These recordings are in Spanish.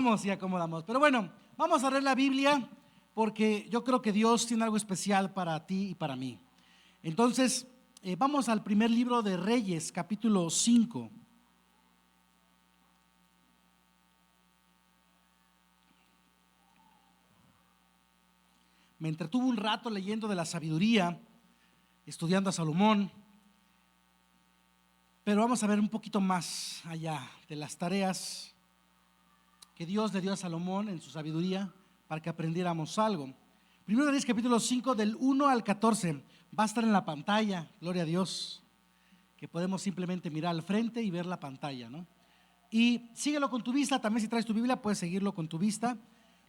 vamos y acomodamos. Pero bueno, vamos a leer la Biblia porque yo creo que Dios tiene algo especial para ti y para mí. Entonces, vamos al primer libro de Reyes, capítulo 5. Me entretuve un rato leyendo de la sabiduría, estudiando a Salomón, pero vamos a ver un poquito más allá de las tareas que Dios le dio a Salomón en su sabiduría para que aprendiéramos algo. Primero de Reyes, capítulo 5, del 1 al 14, va a estar en la pantalla, gloria a Dios, que podemos simplemente mirar al frente y ver la pantalla, ¿no? Y síguelo con tu vista, también si traes tu Biblia puedes seguirlo con tu vista.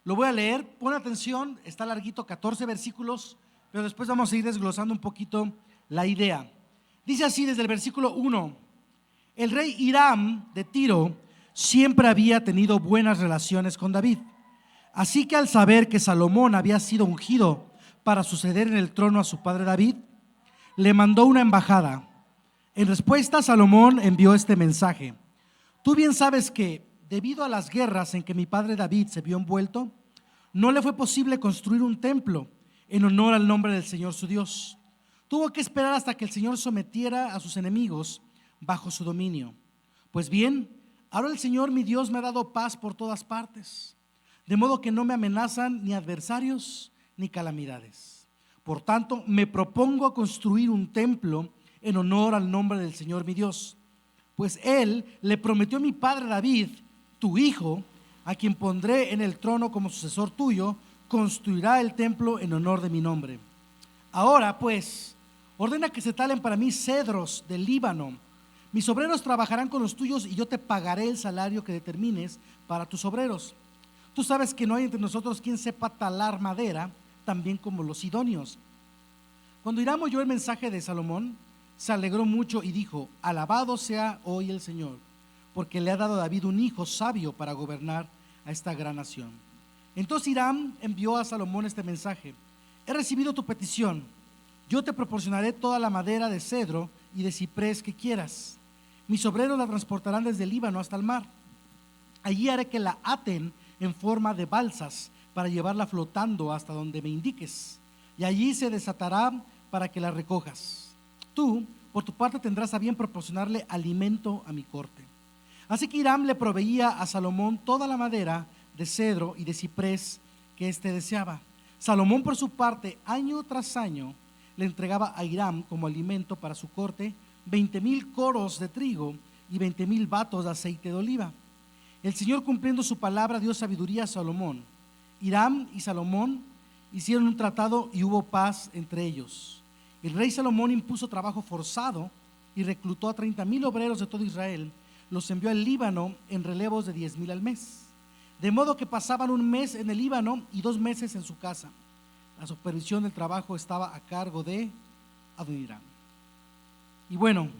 Lo voy a leer, pon atención, está larguito, 14 versículos, pero después vamos a ir desglosando un poquito la idea. Dice así desde el versículo 1: el rey Hiram de Tiro siempre había tenido buenas relaciones con David, así que al saber que Salomón había sido ungido para suceder en el trono a su padre David, le mandó una embajada. En respuesta, Salomón envió este mensaje: tú bien sabes que debido a las guerras en que mi padre David se vio envuelto, no le fue posible construir un templo en honor al nombre del Señor su Dios. Tuvo que esperar hasta que el Señor sometiera a sus enemigos bajo su dominio. Pues bien, ahora el Señor mi Dios me ha dado paz por todas partes, de modo que no me amenazan ni adversarios ni calamidades. Por tanto, me propongo construir un templo en honor al nombre del Señor mi Dios, pues Él le prometió a mi padre David, tu hijo, a quien pondré en el trono como sucesor tuyo, construirá el templo en honor de mi nombre. Ahora pues, ordena que se talen para mí cedros del Líbano. Mis obreros trabajarán con los tuyos y yo te pagaré el salario que determines para tus obreros. Tú sabes que no hay entre nosotros quien sepa talar madera, también como los sidonios. Cuando Hiram oyó el mensaje de Salomón, se alegró mucho y dijo: alabado sea hoy el Señor, porque le ha dado a David un hijo sabio para gobernar a esta gran nación. Entonces Hiram envió a Salomón este mensaje: he recibido tu petición, yo te proporcionaré toda la madera de cedro y de ciprés que quieras. Mis obreros la transportarán desde el Líbano hasta el mar. Allí haré que la aten en forma de balsas para llevarla flotando hasta donde me indiques, y allí se desatará para que la recojas. Tú, por tu parte, tendrás a bien proporcionarle alimento a mi corte. Así que Hiram le proveía a Salomón toda la madera de cedro y de ciprés que éste deseaba. Salomón, por su parte, año tras año le entregaba a Hiram como alimento para su corte 20,000 coros de trigo y 20,000 batos de aceite de oliva. El Señor, cumpliendo su palabra, dio sabiduría a Salomón. Hiram y Salomón hicieron un tratado y hubo paz entre ellos. El rey Salomón impuso trabajo forzado y reclutó a 30,000 obreros de todo Israel. Los envió al Líbano en relevos de 10,000 al mes, de modo que pasaban un mes en el Líbano y 2 meses en su casa. La supervisión del trabajo estaba a cargo de Adoniram. Y bueno,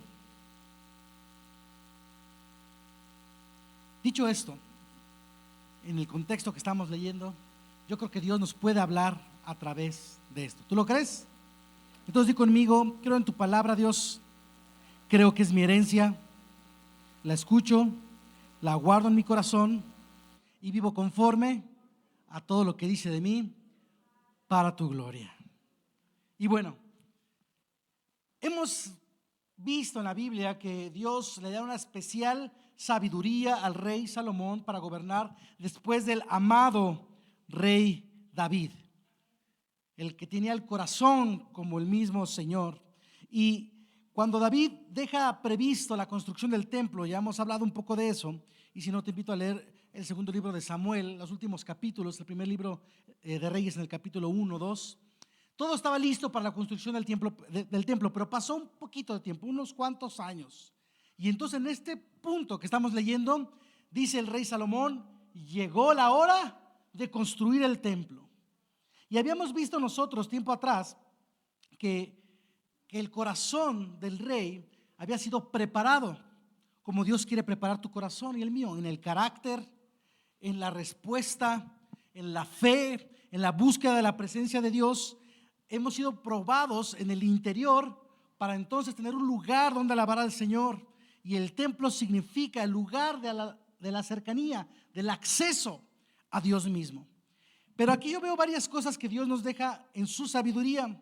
dicho esto, en el contexto que estamos leyendo, yo creo que Dios nos puede hablar a través de esto. ¿Tú lo crees? Entonces di conmigo: creo en tu palabra, Dios, creo que es mi herencia, la escucho, la guardo en mi corazón y vivo conforme a todo lo que dice de mí para tu gloria. Y bueno, hemos visto en la Biblia que Dios le da una especial sabiduría al rey Salomón para gobernar después del amado rey David, el que tenía el corazón como el mismo Señor. Y cuando David deja previsto la construcción del templo, ya hemos hablado un poco de eso, y si no, te invito a leer el segundo libro de Samuel, los últimos capítulos, el primer libro de Reyes en el capítulo 1, 2. Todo estaba listo para la construcción del templo, pero pasó un poquito de tiempo, unos cuantos años. Y entonces en este punto que estamos leyendo, dice el rey Salomón: llegó la hora de construir el templo. Y habíamos visto nosotros tiempo atrás que el corazón del rey había sido preparado como Dios quiere preparar tu corazón y el mío, en el carácter, en la respuesta, en la fe, en la búsqueda de la presencia de Dios. Hemos sido probados en el interior para entonces tener un lugar donde alabar al Señor. Y el templo significa el lugar de la cercanía, del acceso a Dios mismo. Pero aquí yo veo varias cosas que Dios nos deja en su sabiduría.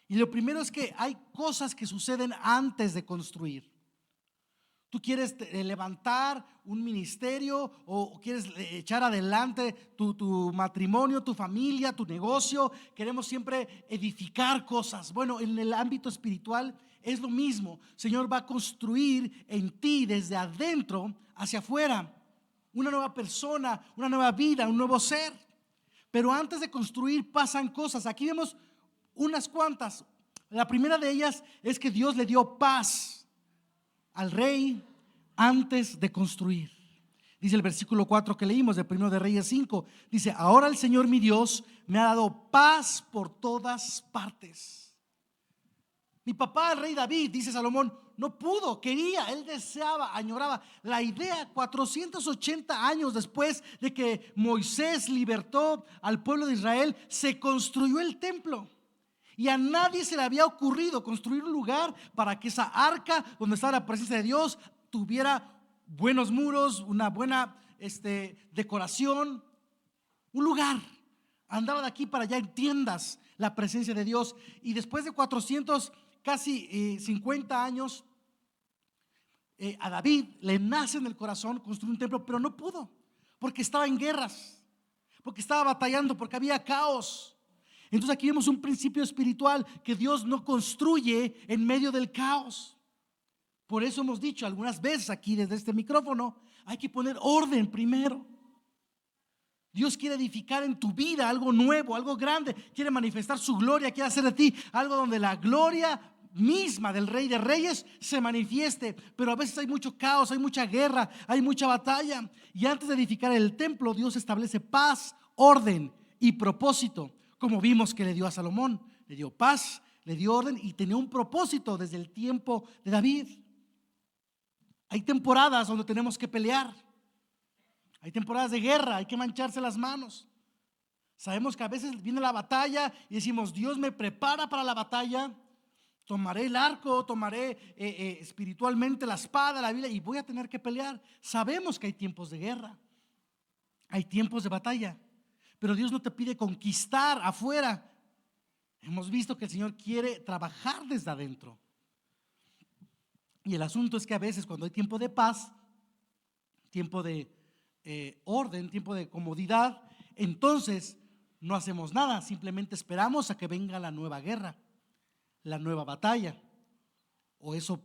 Y lo primero es que hay cosas que suceden antes de construir. Tú quieres levantar un ministerio o quieres echar adelante tu matrimonio, tu familia, tu negocio. Queremos siempre edificar cosas. Bueno, en el ámbito espiritual es lo mismo. El Señor va a construir en ti desde adentro hacia afuera una nueva persona, una nueva vida, un nuevo ser. Pero antes de construir pasan cosas. Aquí vemos unas cuantas. La primera de ellas es que Dios le dio paz al rey antes de construir. Dice el versículo 4 que leímos de 1 de Reyes 5. Dice: ahora el Señor mi Dios me ha dado paz por todas partes. Mi papá, el rey David, dice Salomón, no pudo, quería, él deseaba, añoraba. La idea, 480 años después de que Moisés libertó al pueblo de Israel, se construyó el templo. Y a nadie se le había ocurrido construir un lugar para que esa arca donde estaba la presencia de Dios tuviera buenos muros, una buena decoración, un lugar. Andaba de aquí para allá en tiendas la presencia de Dios. Y después de 400, casi 50 años, a David le nace en el corazón construir un templo, pero no pudo, porque estaba en guerras, porque estaba batallando, porque había caos. Entonces aquí vemos un principio espiritual, que Dios no construye en medio del caos. Por eso hemos dicho algunas veces aquí desde este micrófono, hay que poner orden primero. Dios quiere edificar en tu vida algo nuevo, algo grande. Quiere manifestar su gloria, quiere hacer de ti algo donde la gloria misma del Rey de Reyes se manifieste. Pero a veces hay mucho caos, hay mucha guerra, hay mucha batalla. Y antes de edificar el templo, Dios establece paz, orden y propósito, como vimos que le dio a Salomón. Le dio paz, le dio orden y tenía un propósito desde el tiempo de David. Hay temporadas donde tenemos que pelear. Hay temporadas de guerra, hay que mancharse las manos. Sabemos que a veces viene la batalla y decimos: Dios me prepara para la batalla. Tomaré el arco, tomaré espiritualmente la espada, la Biblia, y voy a tener que pelear. Sabemos que hay tiempos de guerra, hay tiempos de batalla, pero Dios no te pide conquistar afuera. Hemos visto que el Señor quiere trabajar desde adentro. Y el asunto es que a veces cuando hay tiempo de paz, tiempo de orden, tiempo de comodidad, entonces no hacemos nada, simplemente esperamos a que venga la nueva guerra, la nueva batalla, o eso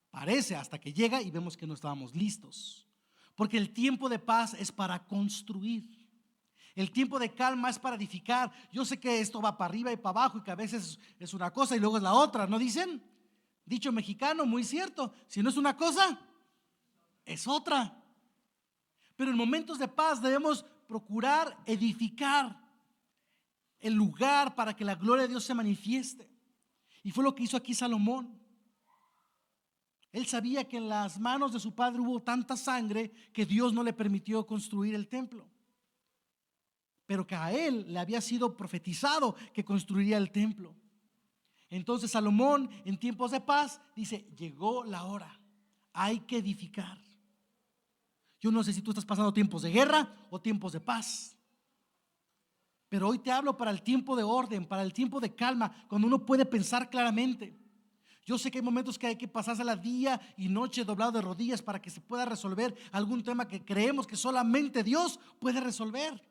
parece, hasta que llega y vemos que no estábamos listos. Porque el tiempo de paz es para construir, el tiempo de calma es para edificar. Yo sé que esto va para arriba y para abajo y que a veces es una cosa y luego es la otra, ¿no dicen? Dicho mexicano, muy cierto: si no es una cosa, es otra. Pero en momentos de paz debemos procurar edificar el lugar para que la gloria de Dios se manifieste. Y fue lo que hizo aquí Salomón. Él sabía que en las manos de su padre hubo tanta sangre que Dios no le permitió construir el templo, pero que a él le había sido profetizado que construiría el templo. Entonces Salomón, en tiempos de paz, dice: llegó la hora, hay que edificar. Yo no sé si tú estás pasando tiempos de guerra o tiempos de paz, pero hoy te hablo para el tiempo de orden, para el tiempo de calma, cuando uno puede pensar claramente. Yo sé que hay momentos que hay que pasársela día y noche doblado de rodillas para que se pueda resolver algún tema que creemos que solamente Dios puede resolver,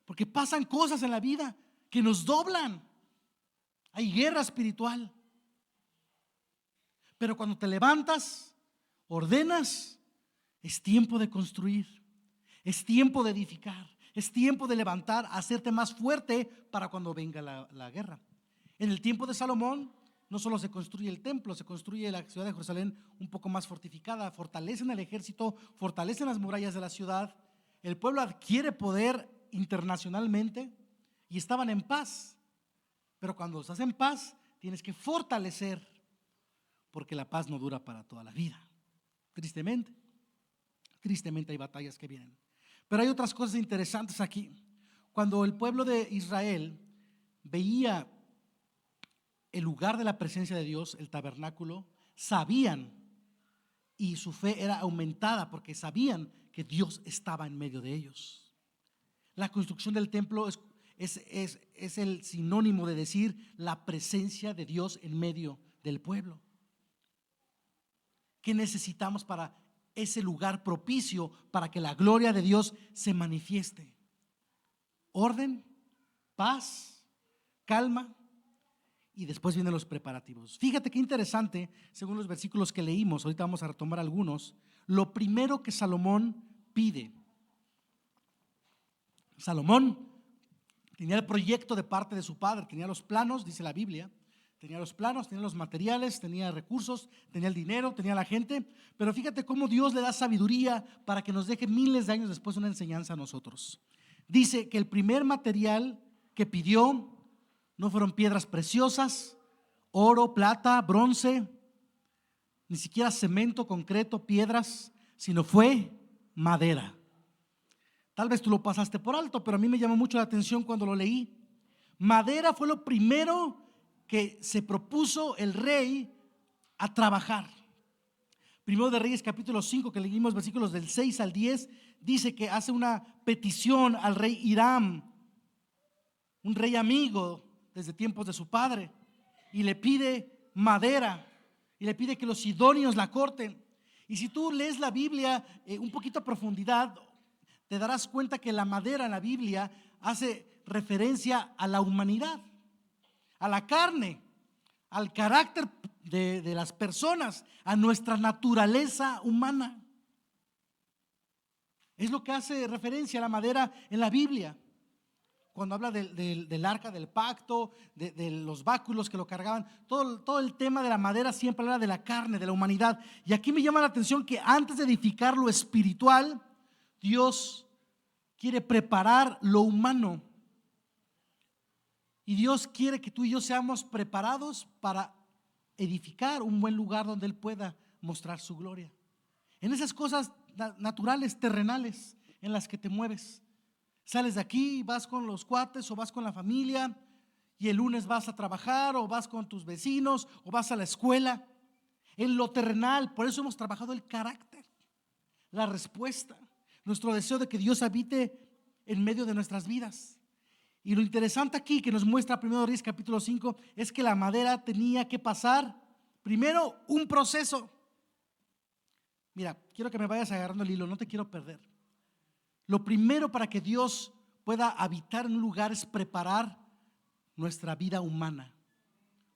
porque pasan cosas en la vida que nos doblan. Hay guerra espiritual. Pero cuando te levantas, ordenas, es tiempo de construir, es tiempo de edificar, es tiempo de levantar, hacerte más fuerte para cuando venga la guerra. En el tiempo de Salomón no solo se construye el templo, se construye la ciudad de Jerusalén un poco más fortificada, fortalecen el ejército, fortalecen las murallas de la ciudad, el pueblo adquiere poder internacionalmente y estaban en paz. Pero cuando estás en paz tienes que fortalecer, porque la paz no dura para toda la vida. Tristemente hay batallas que vienen. Pero hay otras cosas interesantes aquí. Cuando el pueblo de Israel veía el lugar de la presencia de Dios, el tabernáculo, sabían, y su fe era aumentada porque sabían que Dios estaba en medio de ellos. La construcción del templo es el sinónimo de decir la presencia de Dios en medio del pueblo. ¿Qué necesitamos para ese lugar propicio para que la gloria de Dios se manifieste? Orden, paz, calma, y después vienen los preparativos. Fíjate qué interesante, según los versículos que leímos, ahorita vamos a retomar algunos. Lo primero que Salomón pide. Salomón tenía el proyecto de parte de su padre, tenía los planos, dice la Biblia, tenía los planos, tenía los materiales, tenía recursos, tenía el dinero, tenía la gente, pero fíjate cómo Dios le da sabiduría para que nos deje miles de años después una enseñanza a nosotros. Dice que el primer material que pidió no fueron piedras preciosas, oro, plata, bronce, ni siquiera cemento, concreto, piedras, sino fue madera. Tal vez tú lo pasaste por alto, pero a mí me llamó mucho la atención cuando lo leí. Madera fue lo primero que se propuso el rey a trabajar. Primero de Reyes capítulo 5, que leímos versículos del 6 al 10, dice que hace una petición al rey Hiram, un rey amigo desde tiempos de su padre, y le pide madera y le pide que los sidonios la corten. Y si tú lees la Biblia un poquito a profundidad, te darás cuenta que la madera en la Biblia hace referencia a la humanidad, a la carne, al carácter de las personas, a nuestra naturaleza humana. Es lo que hace referencia a la madera en la Biblia. Cuando habla del arca del pacto, de los báculos que lo cargaban, todo el tema de la madera siempre habla de la carne, de la humanidad. Y aquí me llama la atención que antes de edificar lo espiritual, Dios quiere preparar lo humano. Y Dios quiere que tú y yo seamos preparados para edificar un buen lugar donde Él pueda mostrar su gloria. En esas cosas naturales, terrenales, en las que te mueves. Sales de aquí, vas con los cuates o vas con la familia, y el lunes vas a trabajar o vas con tus vecinos o vas a la escuela. En lo terrenal, por eso hemos trabajado el carácter, la respuesta, nuestro deseo de que Dios habite en medio de nuestras vidas. Y lo interesante aquí que nos muestra 1 Reyes capítulo 5 es que la madera tenía que pasar primero un proceso. Mira, quiero que me vayas agarrando el hilo, no te quiero perder. Lo primero para que Dios pueda habitar en un lugar es preparar nuestra vida humana,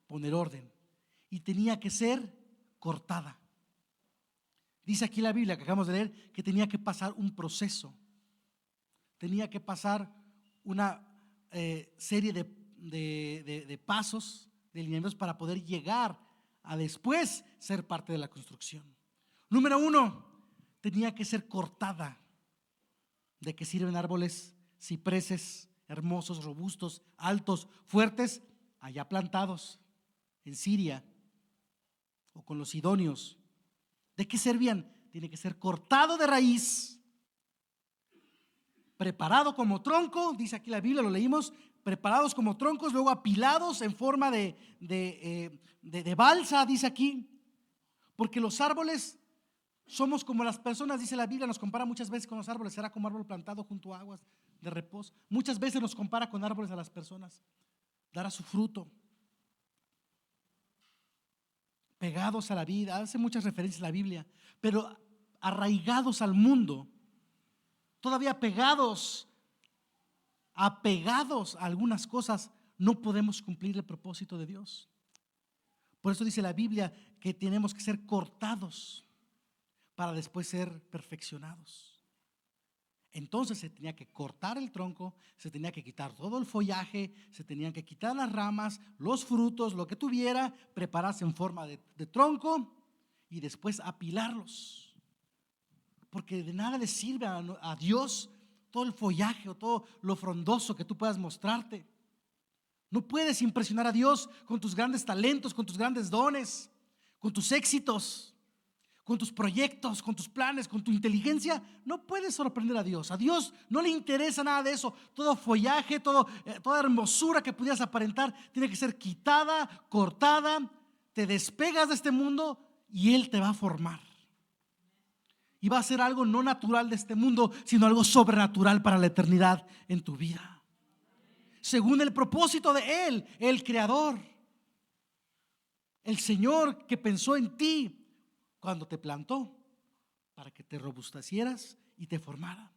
poner orden. Y tenía que ser cortada. Dice aquí la Biblia que acabamos de leer que tenía que pasar un proceso. Tenía que pasar una serie de pasos, de lineamientos para poder llegar a después ser parte de la construcción. Número 1, tenía que ser cortada. ¿De qué sirven árboles, cipreses, hermosos, robustos, altos, fuertes, allá plantados en Siria o con los sidonios? ¿De qué servían? Tiene que ser cortado de raíz, preparado como tronco, dice aquí la Biblia, lo leímos, preparados como troncos, luego apilados en forma de balsa, dice aquí, porque los árboles somos como las personas, dice la Biblia, nos compara muchas veces con los árboles, será como árbol plantado junto a aguas de reposo. Muchas veces nos compara con árboles a las personas, dará su fruto. Pegados a la vida, hace muchas referencias a la Biblia, pero arraigados al mundo, todavía apegados a algunas cosas, no podemos cumplir el propósito de Dios. Por eso dice la Biblia que tenemos que ser cortados para después ser perfeccionados. Entonces se tenía que cortar el tronco, se tenía que quitar todo el follaje, se tenían que quitar las ramas, los frutos, lo que tuviera, prepararse en forma de tronco y después apilarlos. Porque de nada le sirve a Dios todo el follaje o todo lo frondoso que tú puedas mostrarte. No puedes impresionar a Dios con tus grandes talentos, con tus grandes dones, con tus éxitos, con tus proyectos, con tus planes, con tu inteligencia. No puedes sorprender a Dios. A Dios no le interesa nada de eso. Todo follaje, toda hermosura que pudieras aparentar tiene que ser quitada, cortada. Te despegas de este mundo y Él te va a formar. Y va a ser algo no natural de este mundo, sino algo sobrenatural para la eternidad en tu vida, según el propósito de Él, el Creador, el Señor que pensó en ti cuando te plantó para que te robustecieras y te formara.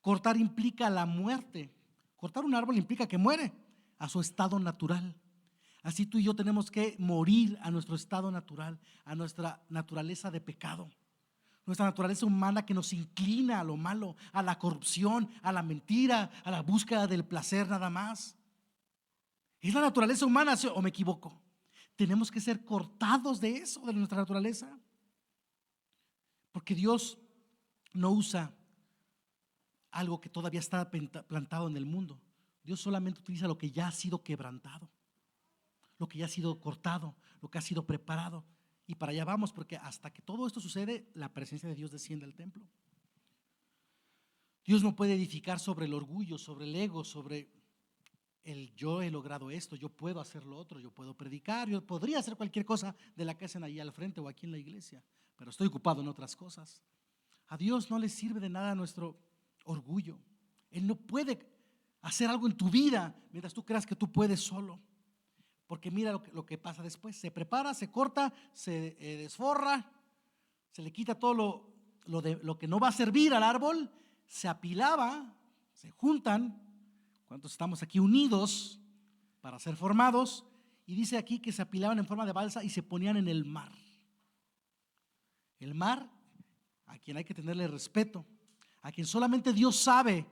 Cortar implica la muerte. Cortar un árbol implica que muere a su estado natural. Así tú y yo tenemos que morir a nuestro estado natural, a nuestra naturaleza de pecado, nuestra naturaleza humana que nos inclina a lo malo, a la corrupción, a la mentira, a la búsqueda del placer nada más. ¿Es la naturaleza humana o me equivoco? Tenemos que ser cortados de eso, de nuestra naturaleza, porque Dios no usa algo que todavía está plantado en el mundo. Dios solamente utiliza lo que ya ha sido quebrantado, lo que ya ha sido cortado, lo que ha sido preparado. Y para allá vamos, porque hasta que todo esto sucede, la presencia de Dios desciende al templo. Dios no puede edificar sobre el orgullo, sobre el ego, sobre el yo he logrado esto, yo puedo hacer lo otro, yo puedo predicar, yo podría hacer cualquier cosa de la que hacen ahí al frente o aquí en la iglesia, pero estoy ocupado en otras cosas. A Dios no le sirve de nada nuestro orgullo. Él no puede hacer algo en tu vida mientras tú creas que tú puedes solo, porque mira lo que pasa después. Se prepara, se corta, se desforra, se le quita todo lo que no va a servir al árbol, se apilaba, se juntan. ¿Cuántos estamos aquí unidos para ser formados? Y dice aquí que se apilaban en forma de balsa y se ponían en el mar. El mar, a quien hay que tenerle respeto, a quien solamente Dios sabe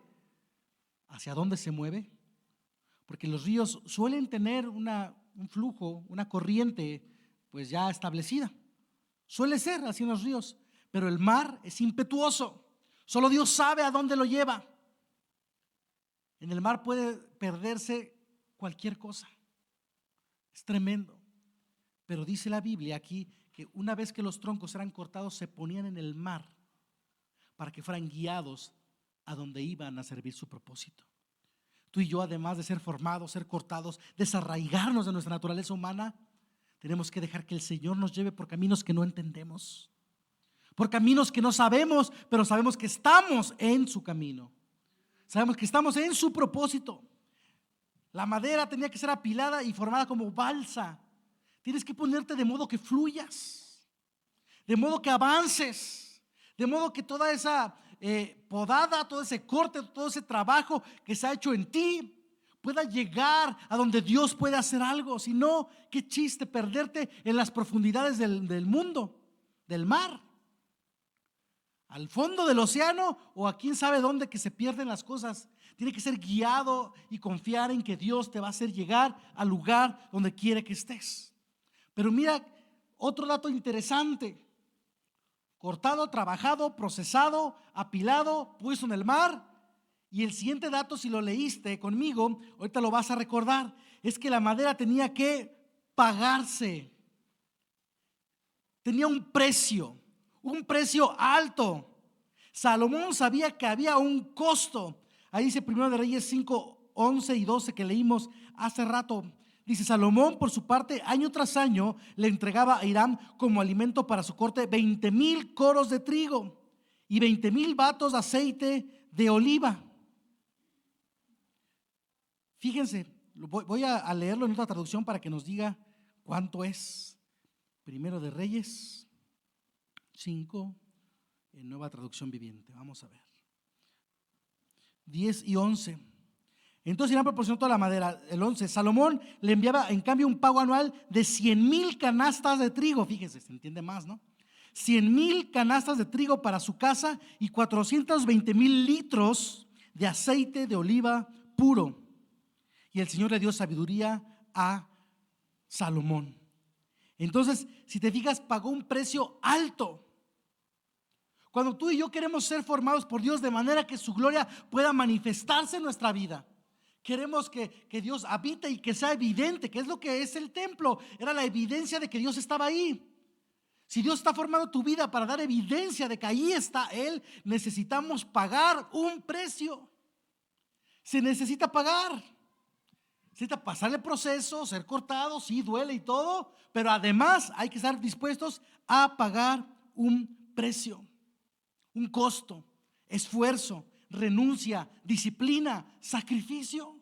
hacia dónde se mueve, porque los ríos suelen tener un flujo, una corriente pues ya establecida. Suele ser así en los ríos, pero el mar es impetuoso. Solo Dios sabe a dónde lo lleva. En el mar puede perderse cualquier cosa. Es tremendo. Pero dice la Biblia aquí que una vez que los troncos eran cortados, se ponían en el mar para que fueran guiados a donde iban a servir su propósito. Tú y yo, además de ser formados, ser cortados, desarraigarnos de nuestra naturaleza humana, tenemos que dejar que el Señor nos lleve por caminos que no entendemos, por caminos que no sabemos, pero sabemos que estamos en su camino. Sabemos que estamos en su propósito. La madera tenía que ser apilada y formada como balsa. Tienes que ponerte de modo que fluyas, de modo que avances, de modo que toda esa podada, todo ese corte, todo ese trabajo que se ha hecho en ti pueda llegar a donde Dios puede hacer algo. Si no, qué chiste perderte en las profundidades del mundo, del mar, al fondo del océano o a quién sabe dónde que se pierden las cosas. Tiene que ser guiado y confiar en que Dios te va a hacer llegar al lugar donde quiere que estés. Pero mira otro dato interesante: cortado, trabajado, procesado, apilado, puesto en el mar. Y el siguiente dato, si lo leíste conmigo, ahorita lo vas a recordar, es que la madera tenía que pagarse. Tenía un precio alto. Salomón sabía que había un costo. Ahí dice 1 de Reyes 5, 11 y 12 que leímos hace rato. Dice: Salomón, por su parte, año tras año le entregaba a Hiram como alimento para su corte 20,000 coros de trigo y 20,000 batos de aceite de oliva. Fíjense, voy a leerlo en otra traducción para que nos diga cuánto es. 1 de Reyes 5, en Nueva Traducción Viviente. Vamos a ver. 10 y 11. Entonces Hiram proporcionó toda la madera. El 11, Salomón le enviaba en cambio un pago anual de 100,000 canastas de trigo. Fíjese, se entiende más, ¿no? 100,000 canastas de trigo para su casa y 420,000 litros de aceite de oliva puro. Y el Señor le dio sabiduría a Salomón. Entonces, si te fijas, pagó un precio alto. Cuando tú y yo queremos ser formados por Dios de manera que su gloria pueda manifestarse en nuestra vida, queremos que Dios habite y que sea evidente, que es lo que es el templo. Era la evidencia de que Dios estaba ahí. Si Dios está formando tu vida para dar evidencia de que ahí está Él, necesitamos pagar un precio. Se necesita pagar. Necesita pasar el proceso, ser cortado, sí duele y todo, pero además hay que estar dispuestos a pagar un precio. un costo, esfuerzo, renuncia, disciplina, sacrificio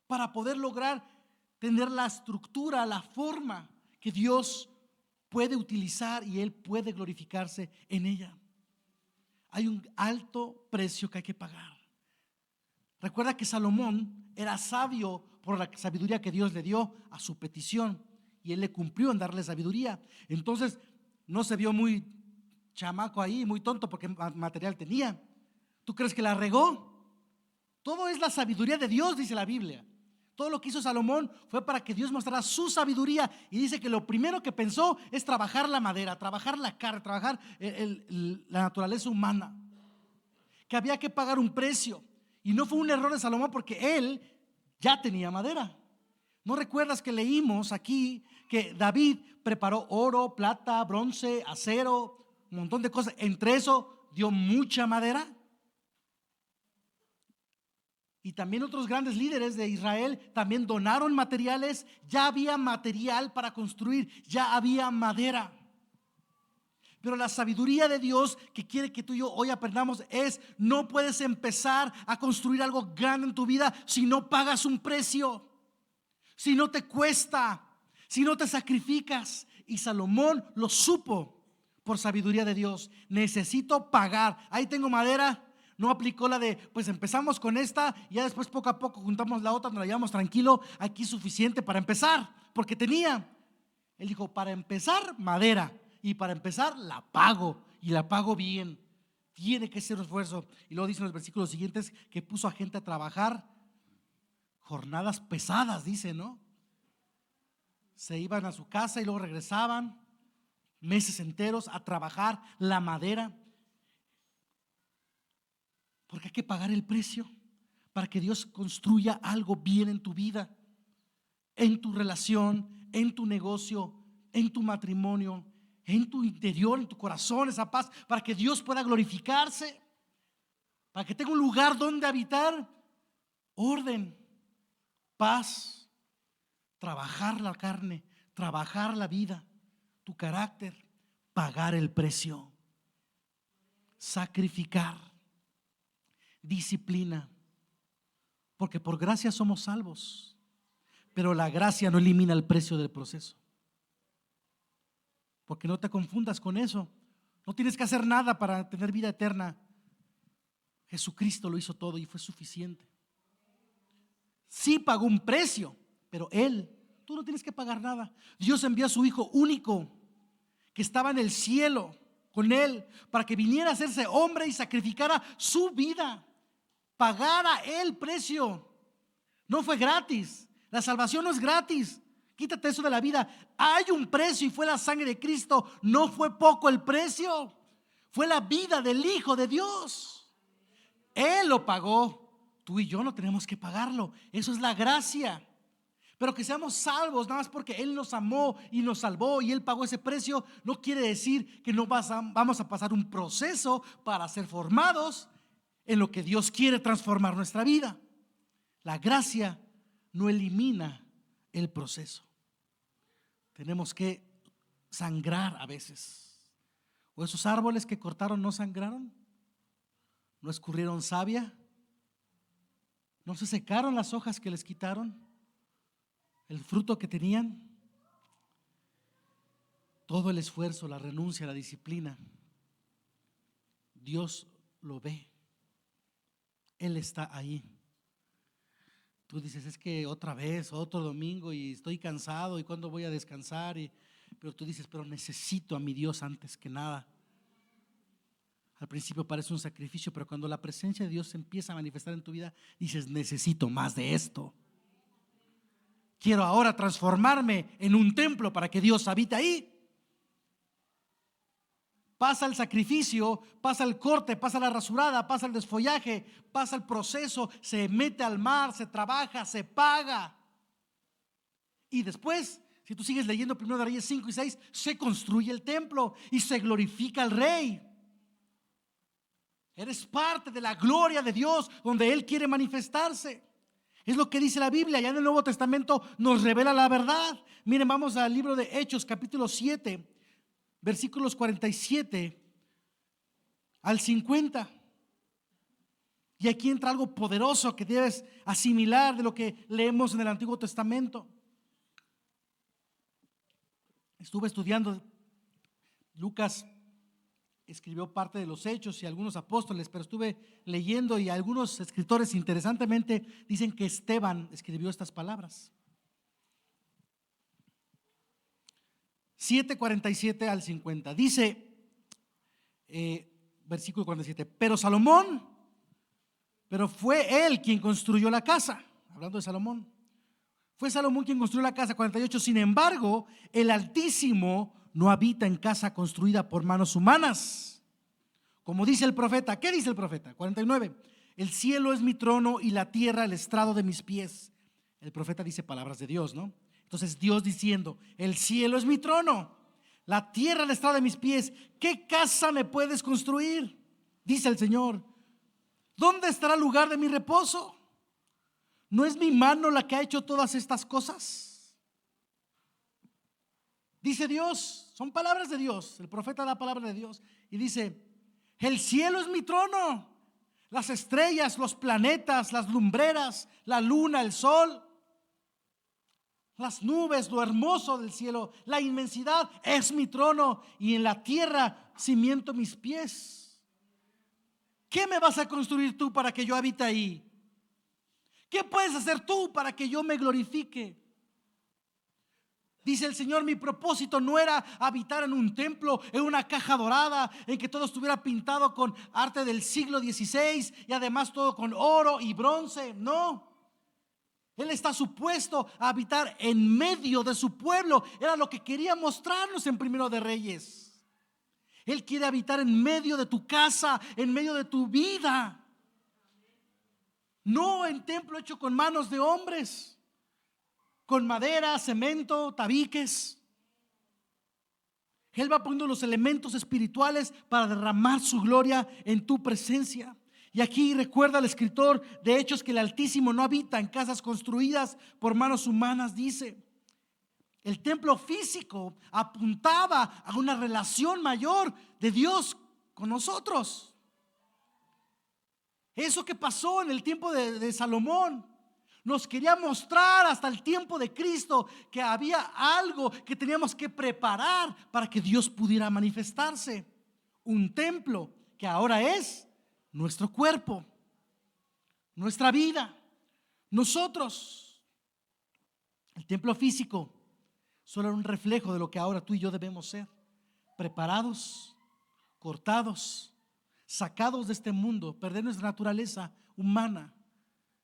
para poder lograr tener la estructura, la forma que Dios puede utilizar y Él puede glorificarse en ella. Hay un alto precio que hay que pagar. Recuerda que Salomón era sabio por la sabiduría que Dios le dio a su petición y Él le cumplió en darle sabiduría. Entonces no se vio muy chamaco ahí, muy tonto porque material tenía. ¿Tú crees que la regó? Todo es la sabiduría de Dios, dice la Biblia. Todo lo que hizo Salomón fue para que Dios mostrara su sabiduría, y dice que lo primero que pensó es trabajar la madera, trabajar la carne, trabajar la naturaleza humana, que había que pagar un precio. Y no fue un error de Salomón porque él ya tenía madera. ¿No recuerdas que leímos aquí que David preparó oro, plata, bronce, acero, un montón de cosas? Entre eso dio mucha madera. Y también otros grandes líderes de Israel también donaron materiales. Ya había material para construir, ya había madera. Pero la sabiduría de Dios que quiere que tú y yo hoy aprendamos es: no puedes empezar a construir algo grande en tu vida si no pagas un precio, si no te cuesta, si no te sacrificas. Y Salomón lo supo por sabiduría de Dios. Necesito pagar. Ahí tengo madera. No aplicó la de, pues empezamos con esta y ya después poco a poco juntamos la otra, nos la llevamos tranquilo, aquí es suficiente para empezar, porque tenía. Él dijo: para empezar, madera, y para empezar la pago, y la pago bien. Tiene que ser un esfuerzo. Y luego dicen los versículos siguientes que puso a gente a trabajar jornadas pesadas, dice, ¿no? Se iban a su casa y luego regresaban meses enteros a trabajar la madera. Porque hay que pagar el precio para que Dios construya algo bien en tu vida, en tu relación, en tu negocio, en tu matrimonio, en tu interior, en tu corazón, esa paz, para que Dios pueda glorificarse, para que tenga un lugar donde habitar. Orden, paz, trabajar la carne, trabajar la vida, tu carácter, pagar el precio, sacrificar, disciplina, porque por gracia somos salvos, pero la gracia no elimina el precio del proceso. Porque no te confundas con eso. No tienes que hacer nada para tener vida eterna. Jesucristo lo hizo todo y fue suficiente. Sí pagó un precio, pero tú no tienes que pagar nada. Dios envió a su Hijo único, que estaba en el cielo con Él, para que viniera a hacerse hombre y sacrificara su vida, pagara el precio. No fue gratis. La salvación no es gratis. Quítate eso de la vida. Hay un precio y fue la sangre de Cristo. No fue poco el precio, fue la vida del Hijo de Dios. Él lo pagó. Tú y yo no tenemos que pagarlo. Eso es la gracia. Pero que seamos salvos nada más porque Él nos amó y nos salvó y Él pagó ese precio, no quiere decir que no vamos a pasar un proceso para ser formados en lo que Dios quiere transformar nuestra vida. La gracia no elimina el proceso. Tenemos que sangrar a veces. ¿O esos árboles que cortaron no sangraron? ¿No escurrieron savia? ¿No se secaron las hojas que les quitaron? ¿El fruto que tenían? Todo el esfuerzo, la renuncia, la disciplina, Dios lo ve. Él está ahí. Tú dices: es que otra vez, otro domingo y estoy cansado y cuándo voy a descansar. Pero tú dices: pero necesito a mi Dios antes que nada. Al principio parece un sacrificio, pero cuando la presencia de Dios se empieza a manifestar en tu vida, dices: necesito más de esto. Quiero ahora transformarme en un templo para que Dios habite ahí. Pasa el sacrificio, pasa el corte, pasa la rasurada, pasa el desfollaje, pasa el proceso, se mete al mar, se trabaja, se paga. Y después, si tú sigues leyendo 1 Reyes 5 y 6, se construye el templo y se glorifica al rey. Eres parte de la gloria de Dios donde Él quiere manifestarse. Es lo que dice la Biblia. Ya en el Nuevo Testamento nos revela la verdad. Miren, vamos al libro de Hechos, capítulo 7, versículos 47 al 50. Y aquí entra algo poderoso que debes asimilar de lo que leemos en el Antiguo Testamento. Estuve estudiando. Lucas escribió parte de los Hechos y algunos apóstoles, pero estuve leyendo y algunos escritores interesantemente dicen que Esteban escribió estas palabras. 7:47 al 50. Dice, versículo 47, pero fue él quien construyó la casa. Hablando de Salomón. Fue Salomón quien construyó la casa. 48, sin embargo, el Altísimo no habita en casa construida por manos humanas. Como dice el profeta. ¿Qué dice el profeta? 49, el cielo es mi trono y la tierra el estrado de mis pies. El profeta dice palabras de Dios, ¿no? Entonces Dios diciendo, el cielo es mi trono, la tierra el estrado de mis pies. ¿Qué casa me puedes construir? Dice el Señor. ¿Dónde estará el lugar de mi reposo? ¿No es mi mano la que ha hecho todas estas cosas? Dice Dios, son palabras de Dios. El profeta da palabra de Dios y dice, el cielo es mi trono, las estrellas, los planetas, las lumbreras, la luna, el sol, las nubes, lo hermoso del cielo, la inmensidad es mi trono, y en la tierra cimiento mis pies. ¿Qué me vas a construir tú para que yo habite ahí? ¿Qué puedes hacer tú para que yo me glorifique? Dice el Señor, mi propósito no era habitar en un templo, en una caja dorada, en que todo estuviera pintado con arte del siglo XVI y además todo con oro y bronce. No. Él está supuesto a habitar en medio de su pueblo. Era lo que quería mostrarnos en Primero de Reyes. Él quiere habitar en medio de tu casa, en medio de tu vida. No en templo hecho con manos de hombres, con madera, cemento, tabiques. Él va poniendo los elementos espirituales para derramar su gloria en tu presencia. Y aquí recuerda el escritor de Hechos que el Altísimo no habita en casas construidas por manos humanas, dice. El templo físico apuntaba a una relación mayor de Dios con nosotros. Eso que pasó en el tiempo de Salomón nos quería mostrar hasta el tiempo de Cristo que había algo que teníamos que preparar para que Dios pudiera manifestarse. Un templo que ahora es nuestro cuerpo, nuestra vida, nosotros. El templo físico solo era un reflejo de lo que ahora tú y yo debemos ser: preparados, cortados, sacados de este mundo, perder nuestra naturaleza humana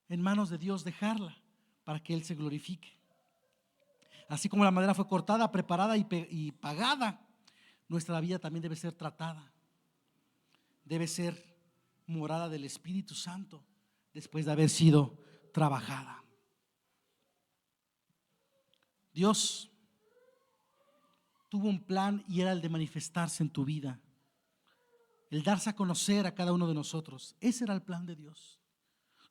en manos de Dios, dejarla para que Él se glorifique. Así como la madera fue cortada, preparada y pagada, nuestra vida también debe ser tratada, debe ser morada del Espíritu Santo después de haber sido trabajada. Dios tuvo un plan y era el de manifestarse en tu vida, el darse a conocer a cada uno de nosotros. Ese era el plan de Dios.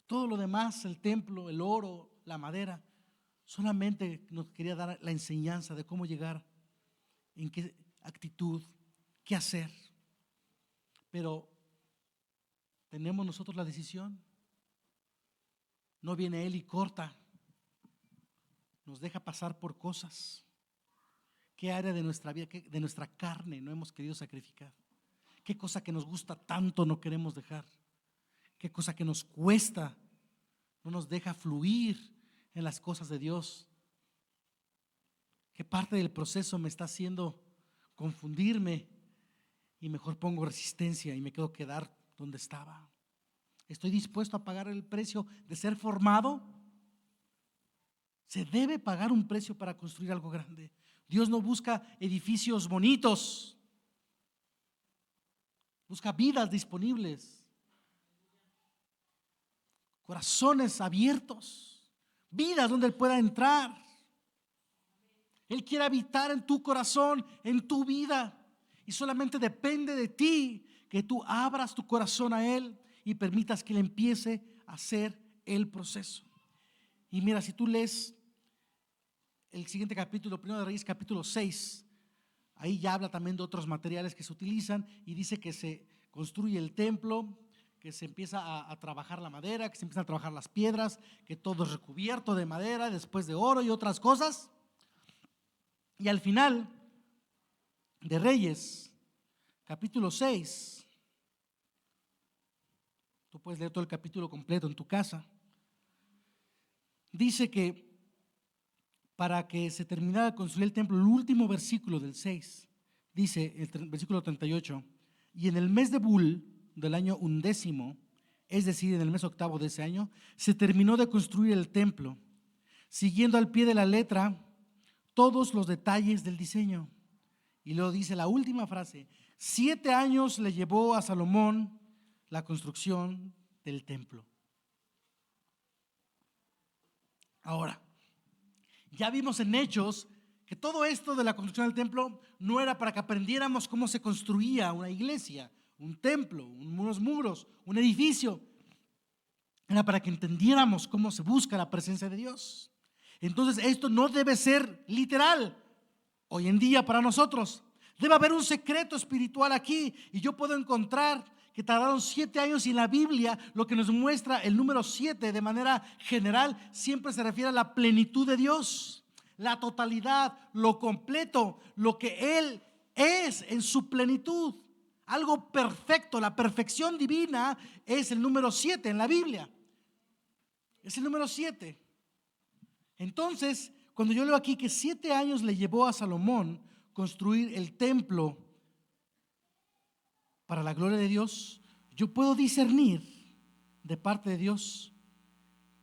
Todo lo demás, el templo, el oro, la madera, solamente nos quería dar la enseñanza de cómo llegar, en qué actitud, qué hacer. Pero tenemos nosotros la decisión. No viene Él y corta, nos deja pasar por cosas. ¿Qué área de nuestra vida, de nuestra carne no hemos querido sacrificar? ¿Qué cosa que nos gusta tanto no queremos dejar? ¿Qué cosa que nos cuesta no nos deja fluir en las cosas de Dios? ¿Qué parte del proceso me está haciendo confundirme y mejor pongo resistencia y me quedo quedar donde estaba? ¿Estoy dispuesto a pagar el precio de ser formado? Se debe pagar un precio para construir algo grande. Dios no busca edificios bonitos, busca vidas disponibles, corazones abiertos, vidas donde Él pueda entrar. Él quiere habitar en tu corazón, en tu vida, y solamente depende de ti que tú abras tu corazón a Él y permitas que Él empiece a hacer el proceso. Y mira, si tú lees el siguiente capítulo, Primero de Reyes, capítulo 6, ahí ya habla también de otros materiales que se utilizan y dice que construye el templo, que se empieza a trabajar la madera, que se empiezan a trabajar las piedras, que todo es recubierto de madera, después de oro y otras cosas. Y al final de Reyes, capítulo 6, tú puedes leer todo el capítulo completo en tu casa, dice que para que se terminara de construir el templo, el último versículo del 6, dice el versículo 38, y en el mes de Bul del año 11, es decir, en el mes octavo de ese año, se terminó de construir el templo, siguiendo al pie de la letra todos los detalles del diseño. Y luego dice la última frase: 7 años le llevó a Salomón la construcción del templo. Ahora, ya vimos en Hechos que todo esto de la construcción del templo no era para que aprendiéramos cómo se construía una iglesia, un templo, unos muros, un edificio. Era para que entendiéramos cómo se busca la presencia de Dios. Entonces esto no debe ser literal hoy en día para nosotros. Debe haber un secreto espiritual aquí, y yo puedo encontrar que tardaron 7 años, y en la Biblia lo que nos muestra el número 7 de manera general siempre se refiere a la plenitud de Dios, la totalidad, lo completo, lo que Él es en su plenitud, algo perfecto. La perfección divina es el número 7 en la Biblia, es el número 7. Entonces, cuando yo leo aquí que 7 años le llevó a Salomón construir el templo para la gloria de Dios, yo puedo discernir de parte de Dios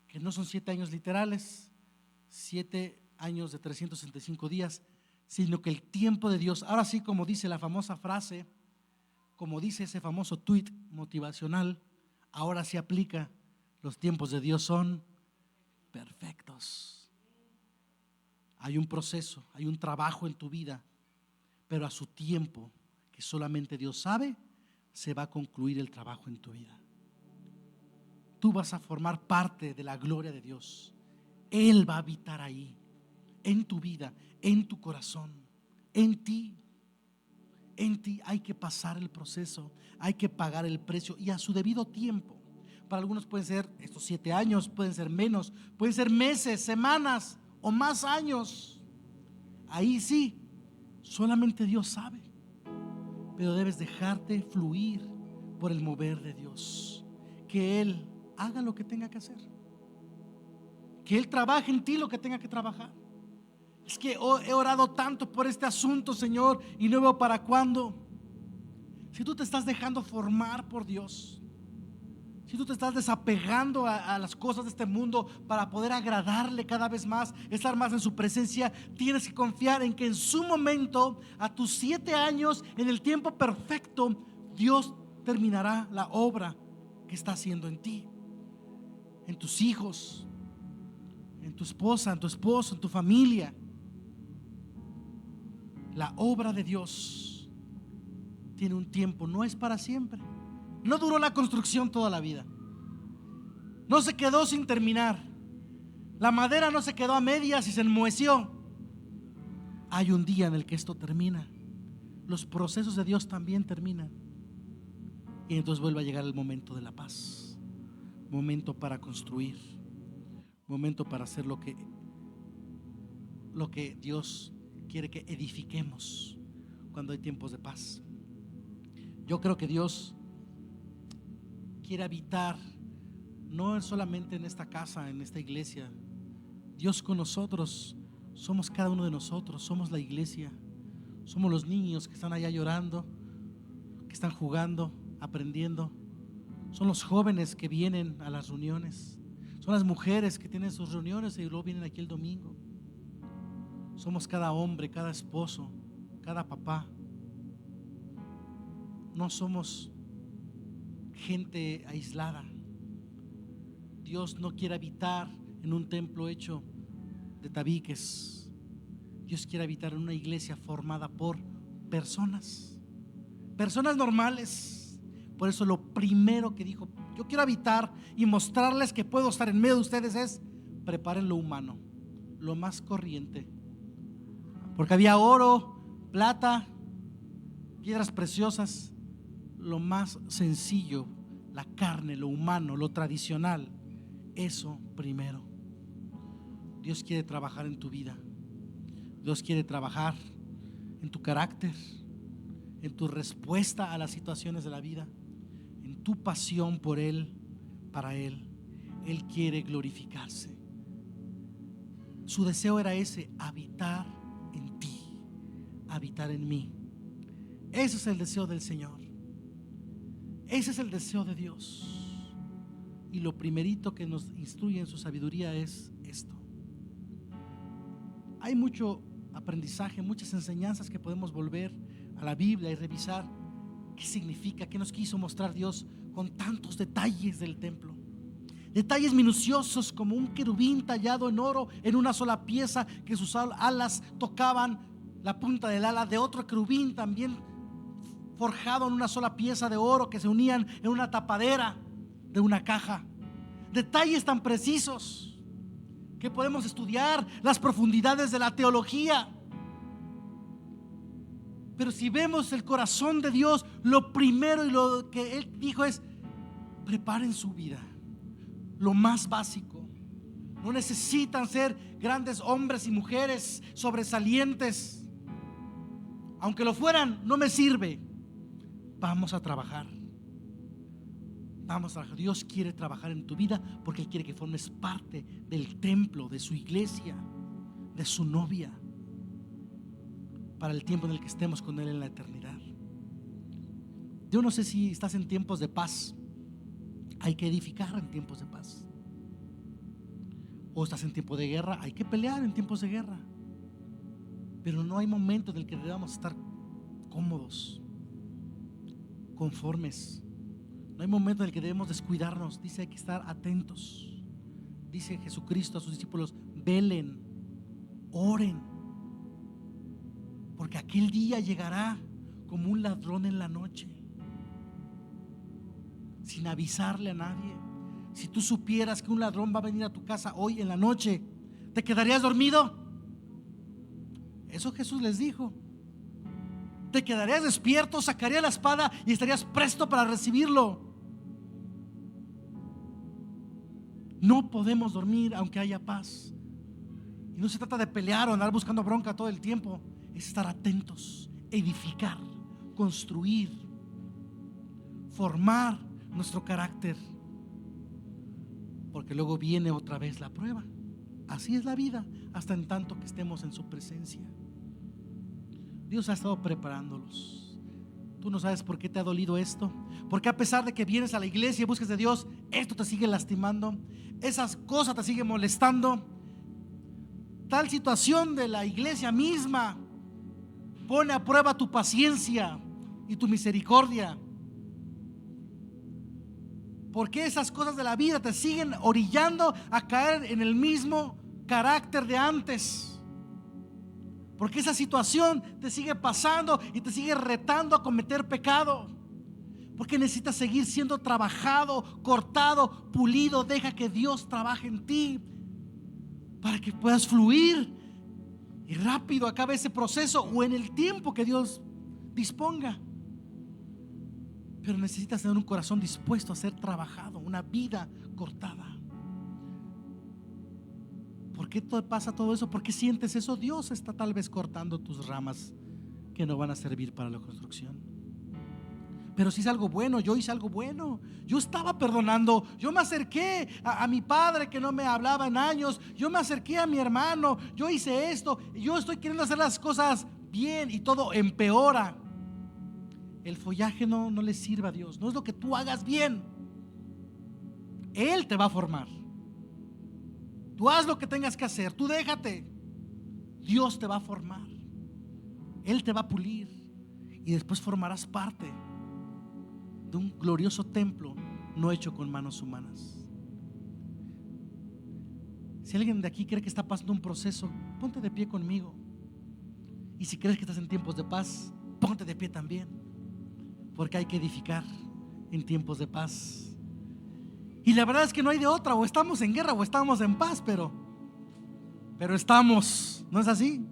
que no son 7 años literales, 7 años de 365 días, sino que el tiempo de Dios, ahora sí, como dice la famosa frase, como dice ese famoso tweet motivacional, ahora sí aplica: los tiempos de Dios son perfectos. Hay un proceso, hay un trabajo en tu vida, pero a su tiempo, que solamente Dios sabe, se va a concluir el trabajo en tu vida. Tú vas a formar parte de la gloria de Dios. Él va a habitar ahí, en tu vida, en tu corazón, en ti. En ti hay que pasar el proceso, hay que pagar el precio, y a su debido tiempo. Para algunos pueden ser estos 7 años, pueden ser menos, pueden ser meses, semanas o más años. Ahí sí, solamente Dios sabe. Pero debes dejarte fluir por el mover de Dios. Que Él haga lo que tenga que hacer, que Él trabaje en ti lo que tenga que trabajar. Es que he orado tanto por este asunto, Señor, y no veo para cuándo. Si tú te estás dejando formar por Dios, si tú te estás desapegando a las cosas de este mundo para poder agradarle cada vez más, estar más en su presencia, tienes que confiar en que en su momento, a tus 7 años, en el tiempo perfecto, Dios terminará la obra que está haciendo en ti, en tus hijos, en tu esposa, en tu esposo, en tu familia. La obra de Dios tiene un tiempo, no es para siempre. No duró la construcción toda la vida, no se quedó sin terminar. La madera no se quedó a medias y se enmoheció. Hay un día en el que esto termina. Los procesos de Dios también terminan, y entonces vuelve a llegar el momento de la paz, momento para construir, momento para hacer lo que Dios quiere que edifiquemos cuando hay tiempos de paz. Yo creo que Dios quiere habitar no solamente en esta casa, en esta iglesia. Dios con nosotros, somos cada uno de nosotros, somos la iglesia, somos los niños que están allá llorando, que están jugando, aprendiendo, son los jóvenes que vienen a las reuniones, son las mujeres que tienen sus reuniones y luego vienen aquí el domingo. Somos cada hombre, cada esposo, cada papá. No somos gente aislada. Dios no quiere habitar en un templo hecho de tabiques. Dios quiere habitar en una iglesia formada por personas normales. Por eso lo primero que dijo: yo quiero habitar y mostrarles que puedo estar en medio de ustedes, es preparen lo humano, lo más corriente. Porque había oro, plata, piedras preciosas. lo más sencillo, la carne, lo humano, lo tradicional, eso primero. Dios quiere trabajar en tu vida. Dios quiere trabajar en tu carácter, en tu respuesta a las situaciones de la vida, en tu pasión por Él, para Él. Él quiere glorificarse. Su deseo era ese: habitar en ti, habitar en mí. Ese es el deseo del Señor. Ese es el deseo de Dios. Y lo primerito que nos instruye en su sabiduría es esto. Hay mucho aprendizaje, muchas enseñanzas que podemos volver a la Biblia y revisar qué significa, qué nos quiso mostrar Dios con tantos detalles del templo. Detalles minuciosos como un querubín tallado en oro en una sola pieza, que sus alas tocaban la punta del ala de otro querubín también forjado en una sola pieza de oro, que se unían en una tapadera de una caja. Detalles tan precisos que podemos estudiar las profundidades de la teología. Pero si vemos el corazón de Dios, lo primero y lo que Él dijo es: preparen su vida, lo más básico. No necesitan ser grandes hombres y mujeres sobresalientes. Aunque lo fueran, no me sirve. Vamos a trabajar. Vamos a trabajar. Dios quiere trabajar en tu vida porque Él quiere que formes parte del templo, de su iglesia, de su novia, para el tiempo en el que estemos con Él en la eternidad. Yo no sé si estás en tiempos de paz. Hay que edificar en tiempos de paz. O estás en tiempo de guerra. Hay que pelear en tiempos de guerra. Pero no hay momento en el que debamos estar cómodos, conformes. No hay momento en el que debemos descuidarnos. Dice: hay que estar atentos. Dice Jesucristo a sus discípulos: velen, oren, porque aquel día llegará como un ladrón en la noche, sin avisarle a nadie. Si tú supieras que un ladrón va a venir a tu casa hoy en la noche, ¿te quedarías dormido? Eso Jesús les dijo. ¿Te quedarías despierto, sacarías la espada y estarías presto para recibirlo? No podemos dormir aunque haya paz. Y no se trata de pelear o andar buscando bronca todo el tiempo. Es estar atentos, edificar, construir, formar nuestro carácter, porque luego viene otra vez la prueba. Así es la vida, hasta en tanto que estemos en su presencia. Dios ha estado preparándolos. Tú no sabes por qué te ha dolido esto, porque a pesar de que vienes a la iglesia y busques de Dios, esto te sigue lastimando, esas cosas te siguen molestando. Tal situación de la iglesia misma pone a prueba tu paciencia y tu misericordia. Porque esas cosas de la vida te siguen orillando a caer en el mismo carácter de antes. Porque esa situación te sigue pasando y te sigue retando a cometer pecado. Porque necesitas seguir siendo trabajado, cortado, pulido. Deja que Dios trabaje en ti para que puedas fluir y rápido acabe ese proceso o en el tiempo que Dios disponga. Pero necesitas tener un corazón dispuesto a ser trabajado, una vida cortada. ¿Por qué pasa todo eso? ¿Por qué sientes eso? Dios está tal vez cortando tus ramas que no van a servir para la construcción. Pero si es algo bueno, yo hice algo bueno. Yo estaba perdonando. Yo me acerqué a mi padre que no me hablaba en años. Yo me acerqué a mi hermano. Yo hice esto. Yo estoy queriendo hacer las cosas bien y todo empeora. El follaje no le sirve a Dios. No es lo que tú hagas bien. Él te va a formar. Tú haz lo que tengas que hacer. Tú déjate. Dios te va a formar. Él te va a pulir. Y después formarás parte de un glorioso templo no hecho con manos humanas. Si alguien de aquí cree que está pasando un proceso, ponte de pie conmigo. Y si crees que estás en tiempos de paz, ponte de pie también. Porque hay que edificar en tiempos de paz. Y la verdad es que no hay de otra. O estamos en guerra o estamos en paz, pero estamos, ¿no es así?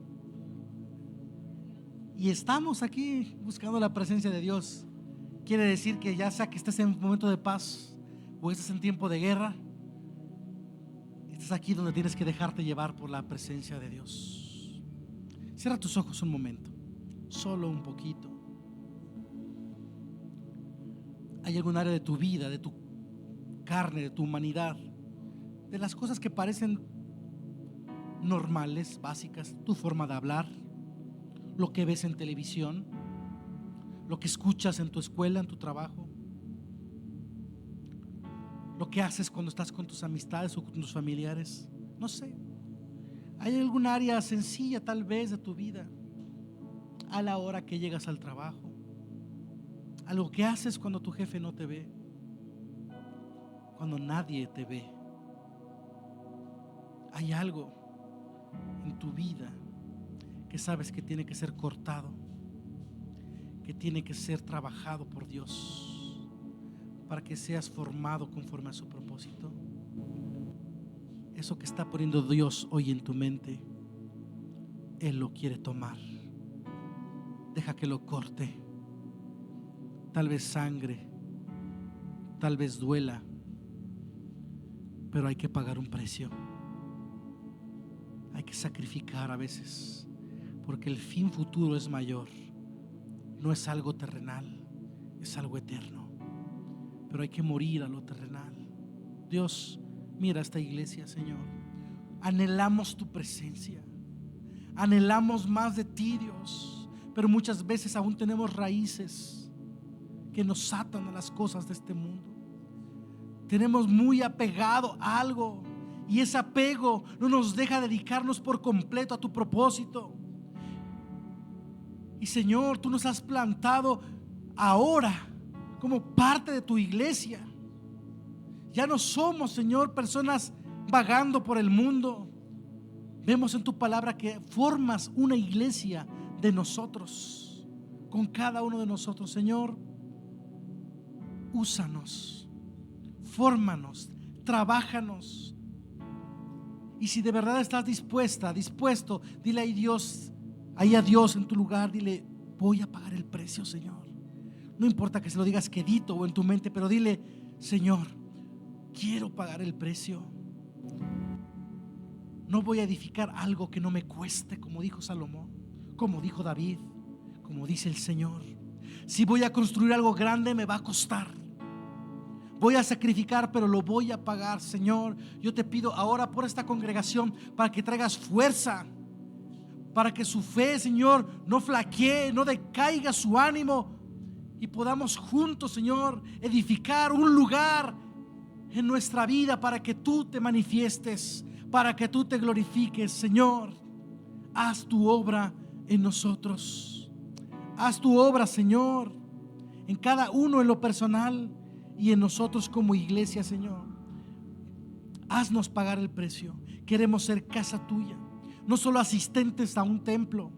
Y estamos aquí buscando la presencia de Dios. quiere decir que ya sea que estés en un momento de paz o estés en tiempo de guerra, estás aquí donde tienes que dejarte llevar por la presencia de Dios. Cierra tus ojos un momento, solo un poquito. ¿Hay algún área de tu vida, de tu carne, de tu humanidad, de las cosas que parecen normales, básicas, tu forma de hablar, lo que ves en televisión, lo que escuchas en tu escuela, en tu trabajo, lo que haces cuando estás con tus amistades o con tus familiares? No sé, ¿hay algún área sencilla tal vez de tu vida, a la hora que llegas al trabajo, algo que haces cuando tu jefe no te ve, cuando nadie te ve? Hay algo en tu vida que sabes que tiene que ser cortado, que tiene que ser trabajado por Dios para que seas formado conforme a su propósito. Eso que está poniendo Dios hoy en tu mente, Él lo quiere tomar. Deja que lo corte. Tal vez sangre, tal vez duela, pero hay que pagar un precio. Hay que sacrificar a veces, porque el fin futuro es mayor. No es algo terrenal, es algo eterno. Pero hay que morir a lo terrenal. Dios, mira esta iglesia, Señor. Anhelamos tu presencia, anhelamos más de ti, Dios, pero muchas veces aún tenemos raíces que nos atan a las cosas de este mundo. Tenemos muy apegado a algo, y ese apego no nos deja dedicarnos por completo a tu propósito. Y Señor, tú nos has plantado ahora como parte de tu iglesia. Ya no somos, Señor, personas vagando por el mundo. Vemos en tu palabra que formas una iglesia de nosotros, con cada uno de nosotros. Señor, úsanos, fórmanos, trabájanos. Y si de verdad estás dispuesto, dile ahí a Dios en tu lugar, dile: voy a pagar el precio, Señor. No importa que se lo digas quedito o en tu mente, pero dile: Señor, quiero pagar el precio. No voy a edificar algo que no me cueste, como dijo Salomón, como dijo David, como dice el Señor. Si voy a construir algo grande, me va a costar. Voy a sacrificar, pero lo voy a pagar. Señor, yo te pido ahora por esta congregación para que traigas fuerza, para que su fe, Señor, no flaquee, no decaiga su ánimo, y podamos juntos, Señor, edificar un lugar en nuestra vida para que tú te manifiestes, para que tú te glorifiques. Señor, haz tu obra en nosotros. Haz tu obra, Señor, en cada uno en lo personal y en nosotros como iglesia, Señor. Haznos pagar el precio. Queremos ser casa tuya, no solo asistentes a un templo.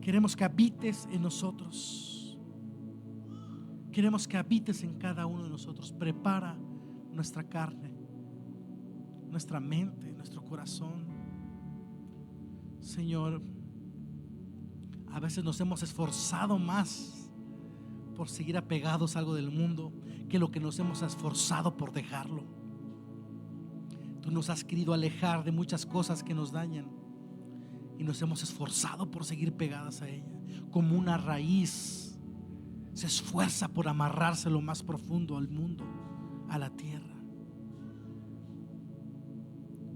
Queremos que habites en nosotros. Queremos que habites en cada uno de nosotros. Prepara nuestra carne, nuestra mente, nuestro corazón. Señor, a veces nos hemos esforzado más por seguir apegados a algo del mundo que lo que nos hemos esforzado por dejarlo. Tú nos has querido alejar de muchas cosas que nos dañan y nos hemos esforzado por seguir pegadas a ella. Como una raíz se esfuerza por amarrarse lo más profundo al mundo, a la tierra.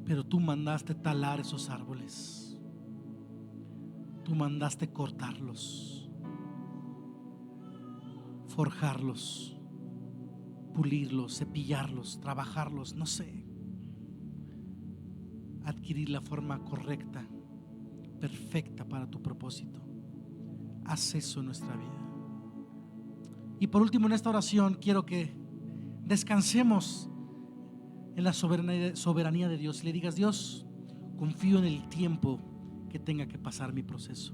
Pero tú mandaste talar esos árboles. Tú mandaste cortarlos, forjarlos, pulirlos, cepillarlos, trabajarlos, no sé, adquirir la forma correcta, perfecta para tu propósito. Haz eso en nuestra vida. Y por último, en esta oración quiero que descansemos en la soberanía de Dios y le digas: Dios, confío en el tiempo que tenga que pasar mi proceso.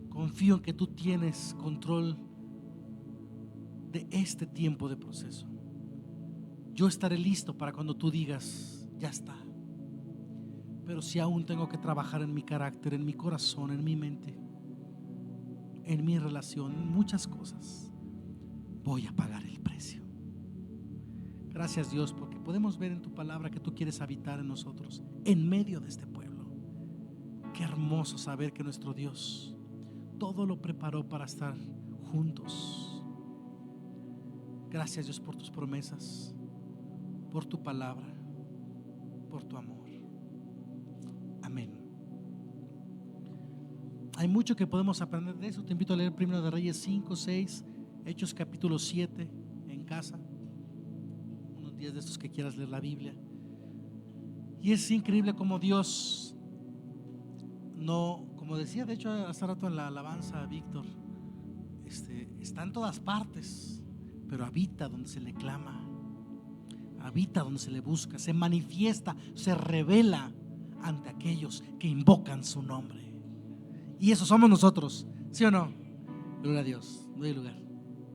Confío en que tú tienes control de este tiempo de proceso. Yo estaré listo para cuando tú digas: ya está. Pero si aún tengo que trabajar en mi carácter, en mi corazón, en mi mente, en mi relación, en muchas cosas, voy a pagar el precio. Gracias, Dios, porque podemos ver en tu palabra que tú quieres habitar en nosotros, en medio de este pueblo. Qué hermoso saber que nuestro Dios todo lo preparó para estar juntos. Gracias, Dios, por tus promesas, por tu palabra, por tu amor. Amén. Hay mucho que podemos aprender de eso. Te invito a leer Primero de Reyes 5, 6, Hechos capítulo 7 en casa, unos días de estos que quieras leer la Biblia. Y es increíble como Dios no, como decía de hecho hace rato en la alabanza Víctor, está en todas partes, pero habita donde se le clama, habita donde se le busca, se manifiesta, se revela ante aquellos que invocan su nombre. Y eso somos nosotros, ¿sí o no? Gloria a Dios. Doy lugar.